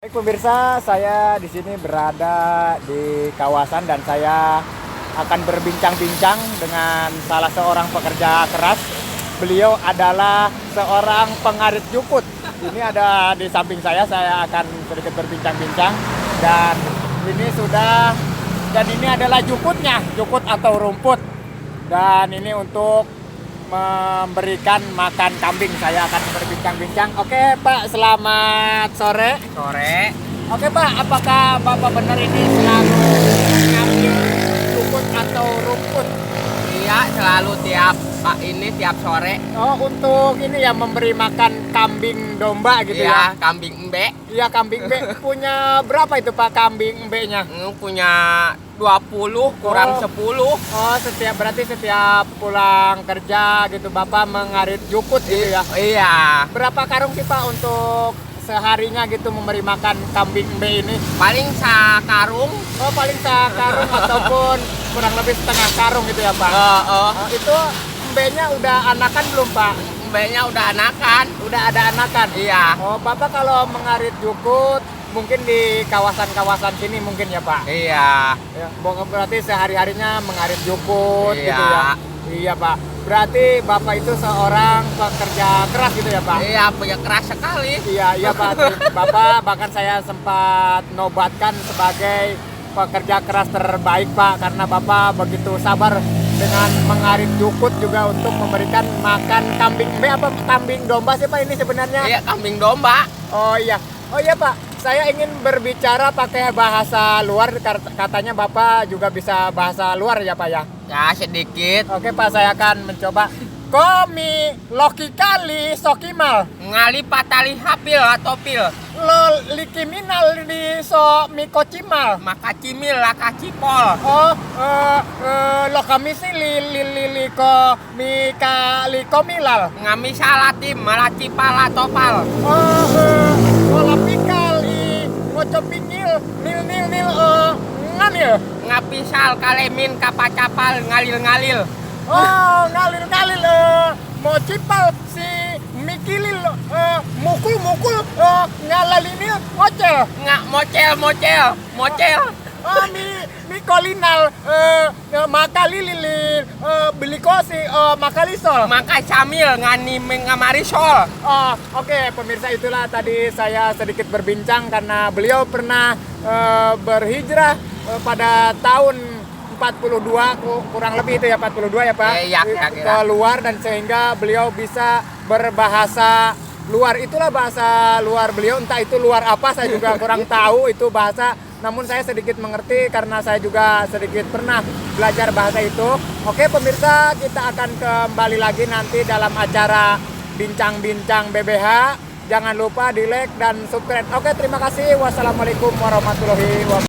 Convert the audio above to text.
Baik pemirsa, saya di sini berada di kawasan dan saya akan berbincang-bincang dengan salah seorang pekerja keras. Beliau adalah seorang pengarit jukut. Ini ada di samping saya akan sedikit berbincang-bincang dan ini adalah jukutnya, jukut atau rumput. Dan ini untuk memberikan makan kambing. Saya akan berbincang-bincang. Oke Pak, selamat sore. Sore. Oke Pak, apakah Bapak benar ini selalu ngambil jukut atau rumput? Iya, selalu tiap sore. Oh, untuk ini ya, memberi makan kambing domba gitu Iya, ya? kambing embe. Iya, kambing embe. Punya berapa itu Pak kambing embenya? Punya 20 kurang Oh. 10. Oh, berarti setiap pulang kerja gitu Bapak mengarit jukut gitu ya? Iya, Berapa karung sih Pak untuk seharinya gitu memberi makan kambing embe ini? paling sakarung. Oh, paling sekarung ataupun kurang lebih setengah karung gitu ya Pak? Oh, itu embenya udah anakan belum Pak? Embenya udah anakan. Udah ada anakan? Iya. Oh, Bapak kalau mengarit jukut mungkin di kawasan-kawasan sini mungkin ya Pak? Iya. Ya, berarti sehari-harinya mengarit jukut Iya. gitu ya? Iya Pak. Berarti Bapak itu seorang pekerja keras gitu ya Pak? Iya, punya keras sekali. Iya Pak. Bapak bahkan saya sempat nobatkan sebagai pekerja keras terbaik Pak, karena Bapak begitu sabar dengan mengarit jukut juga untuk memberikan makan kambing apa kambing domba sih Pak ini sebenarnya? Iya, kambing domba. Oh iya Pak, saya ingin berbicara pakai bahasa luar, katanya Bapak juga bisa bahasa luar ya Pak ya? Ya, sedikit. Oke Pak, saya akan mencoba. Komi loki kali sokimal Ngali patali hapil atau pil. lo likiminal di so mikocimal. Maka cimil laka cipol. Oh, lo kami sih liko liko milal. Ngami salatim malaci pala topal. Ola pikal ngocopingil nil nganil. Ngapisal kalemin kapacapal ngalil-ngalil. Oh, ngalil mau cipal si mikilil mukul ngalalinil ngocel. Nggak mocel. Oh, mi kolinal makalilil belikosi makalisol. Maka camil ngani ngamarisol. Oh, oke pemirsa, itulah tadi saya sedikit berbincang karena beliau pernah berhijrah pada tahun 42 kurang lebih itu ya, 42 ya Pak? Iya, kira-kira. Ke luar, dan sehingga beliau bisa berbahasa luar. Itulah bahasa luar beliau, entah itu luar apa saya juga kurang tahu itu bahasa. Namun saya sedikit mengerti karena saya juga sedikit pernah belajar bahasa itu. Oke pemirsa, kita akan kembali lagi nanti dalam acara Bincang-Bincang BBH. Jangan lupa di like dan subscribe. Oke, terima kasih. Wassalamualaikum warahmatullahi wabarakatuh.